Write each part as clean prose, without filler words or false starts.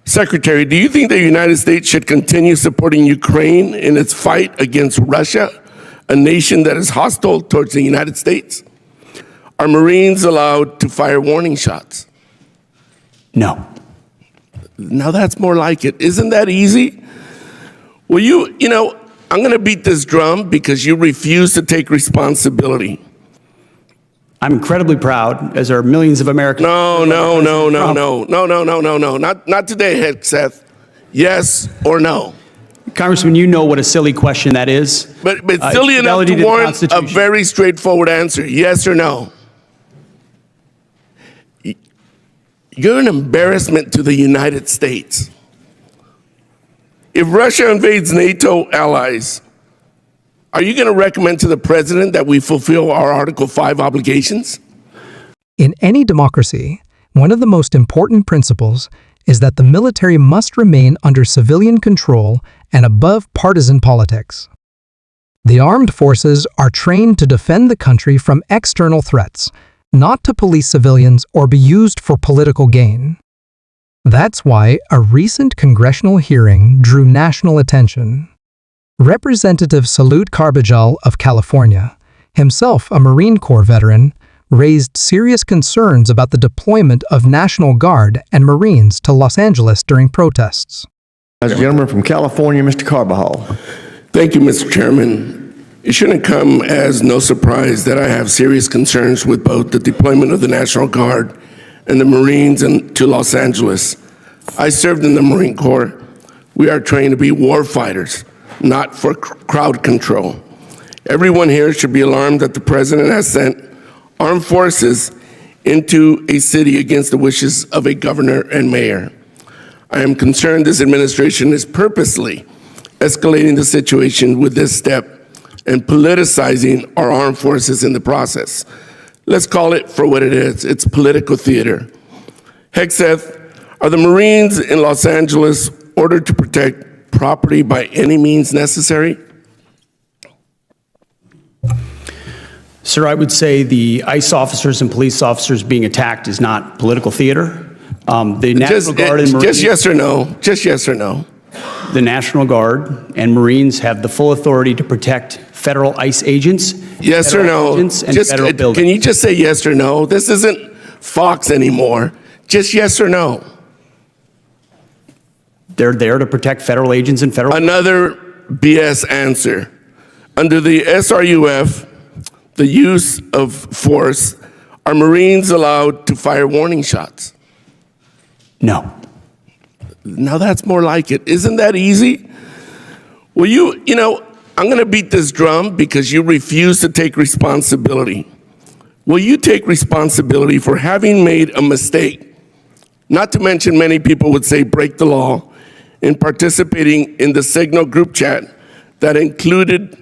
Secretary, do you think the United States should continue supporting Ukraine in its fight against Russia, a nation that is hostile towards the United States? Are Marines allowed to fire warning shots? No. Now that's more like it. Isn't that easy? Well, I'm going to beat this drum because you refuse to take responsibility. I'm incredibly proud, as are millions of Americans. No. Not today, Hegseth. Yes or no? Congressman, you know what a silly question that is. But silly enough to warrant a very straightforward answer. Yes or no? You're an embarrassment to the United States. If Russia invades NATO allies, are you going to recommend to the president that we fulfill our Article 5 obligations? In any democracy, one of the most important principles is that the military must remain under civilian control and above partisan politics. The armed forces are trained to defend the country from external threats, not to police civilians or be used for political gain. That's why a recent congressional hearing drew national attention. Representative Salud Carbajal of California, himself a Marine Corps veteran, raised serious concerns about the deployment of National Guard and Marines to Los Angeles during protests. As a gentleman from California, Mr. Carbajal. Thank you, Mr. Chairman. It shouldn't come as no surprise that I have serious concerns with both the deployment of the National Guard and the Marines to Los Angeles. I served in the Marine Corps. We are trained to be war fighters, not for crowd control. Everyone here should be alarmed that the president has sent armed forces into a city against the wishes of a governor and mayor. I am concerned this administration is purposely escalating the situation with this step and politicizing our armed forces in the process. Let's call it for what it is. It's political theater. Hegseth, are the Marines in Los Angeles ordered to protect property by any means necessary? Sir, I would say the ICE officers and police officers being attacked is not political theater. The National Guard and Marines, just yes or no. Just yes or no. The National Guard and Marines have the full authority to protect federal ICE agents. Yes or no. Can you just say yes or no? This isn't Fox anymore. Just yes or no. They're there to protect federal agents and federal. Another BS answer. Under the SRUF, the use of force, are Marines allowed to fire warning shots? No. Now that's more like it. Isn't that easy? Well, I'm going to beat this drum because you refuse to take responsibility. Will you take responsibility for having made a mistake? Not to mention many people would say break the law in participating in the Signal group chat that included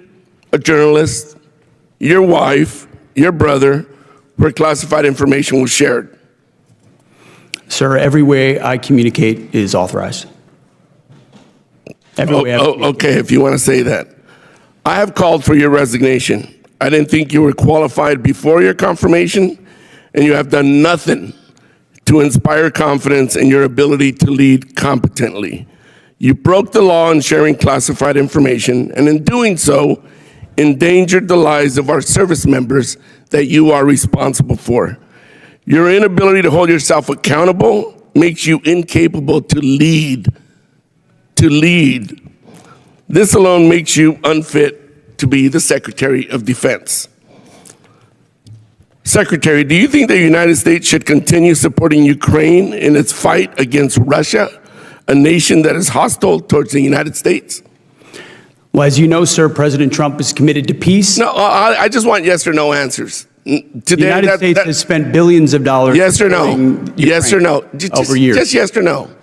a journalist, your wife, your brother, where classified information was shared. Sir, every way I communicate is authorized. Okay, if you want to say that. I have called for your resignation. I didn't think you were qualified before your confirmation, and you have done nothing to inspire confidence in your ability to lead competently. You broke the law in sharing classified information, and in doing so, endangered the lives of our service members that you are responsible for. Your inability to hold yourself accountable makes you incapable to lead. This alone makes you unfit to be the Secretary of Defense. Secretary, do you think the United States should continue supporting Ukraine in its fight against Russia, a nation that is hostile towards the United States? Well, as you know, sir, President Trump is committed to peace. No, I just want yes or no answers. Today, the United States has spent billions of dollars. Yes or no? Yes or no? Over years. Just yes or no.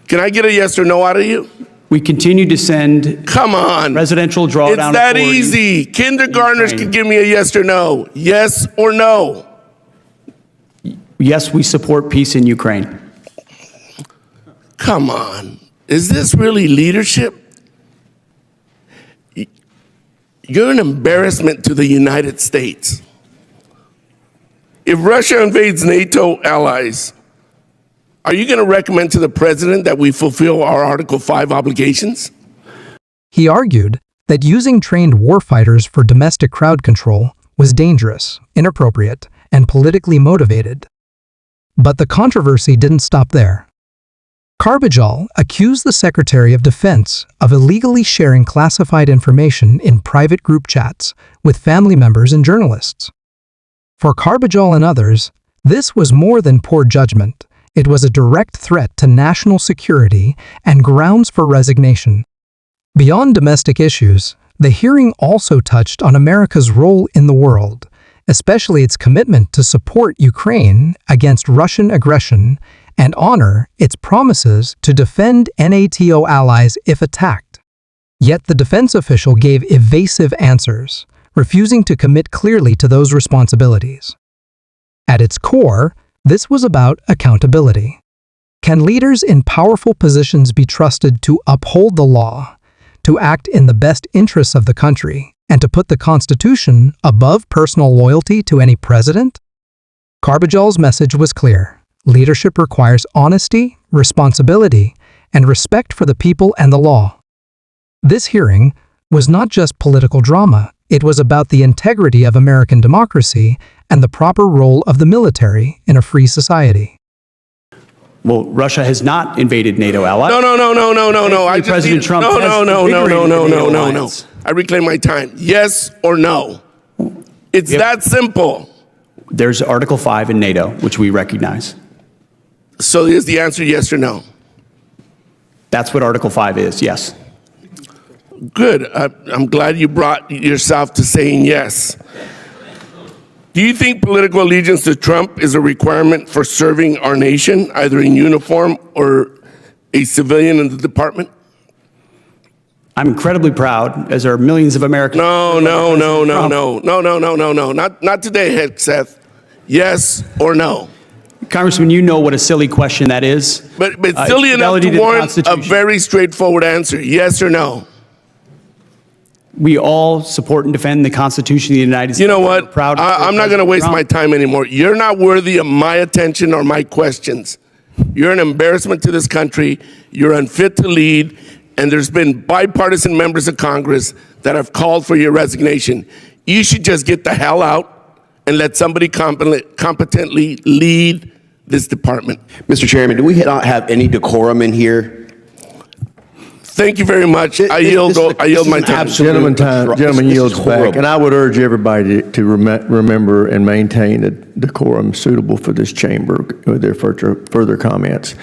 Can I get a yes or no out of you? We continue to send. Come on. Presidential drawdown. It's that easy. Kindergartners can give me a yes or no. Yes or no. Yes, we support peace in Ukraine. Come on. Is this really leadership? You're an embarrassment to the United States. If Russia invades NATO allies, Are you going to recommend to the president that we fulfill our Article 5 obligations? He argued that using trained warfighters for domestic crowd control was dangerous, inappropriate, and politically motivated. But the controversy didn't stop there. Carbajal accused the Secretary of Defense of illegally sharing classified information in private group chats with family members and journalists. For Carbajal and others, this was more than poor judgment. It was a direct threat to national security and grounds for resignation. Beyond domestic issues, the hearing also touched on America's role in the world, especially its commitment to support Ukraine against Russian aggression and honor its promises to defend NATO allies if attacked. Yet the defense official gave evasive answers, refusing to commit clearly to those responsibilities. At its core, this was about accountability. Can leaders in powerful positions be trusted to uphold the law, to act in the best interests of the country, and to put the Constitution above personal loyalty to any president? Carbajal's message was clear. Leadership requires honesty, responsibility, and respect for the people and the law. This hearing was not just political drama. It was about the integrity of American democracy and the proper role of the military in a free society. Well, Russia has not invaded NATO allies. No. I just President Trump has no. invigorated the NATO alliance. I reclaim my time. Yes or no? It's that simple. There's Article 5 in NATO, which we recognize. So is the answer yes or no? That's what Article 5 is, yes. Good. I'm glad you brought yourself to saying yes. Do you think political allegiance to Trump is a requirement for serving our nation, either in uniform or a civilian in the department? I'm incredibly proud, as are millions of Americans. No. Not today, Seth. Yes or no? Congressman, you know what a silly question that is. But silly enough to warrant a very straightforward answer. Yes or no? We all support and defend the Constitution of the United States. You know what? I'm not going to waste my time anymore. You're not worthy of my attention or my questions. You're an embarrassment to this country. You're unfit to lead. And there's been bipartisan members of Congress that have called for your resignation. You should just get the hell out and let somebody competently lead this department. Mr. Chairman, do we not have any decorum in here? Thank you very much. I yield my time. Gentleman yields back. And I would urge everybody to remember and maintain a decorum suitable for this chamber with their further comments.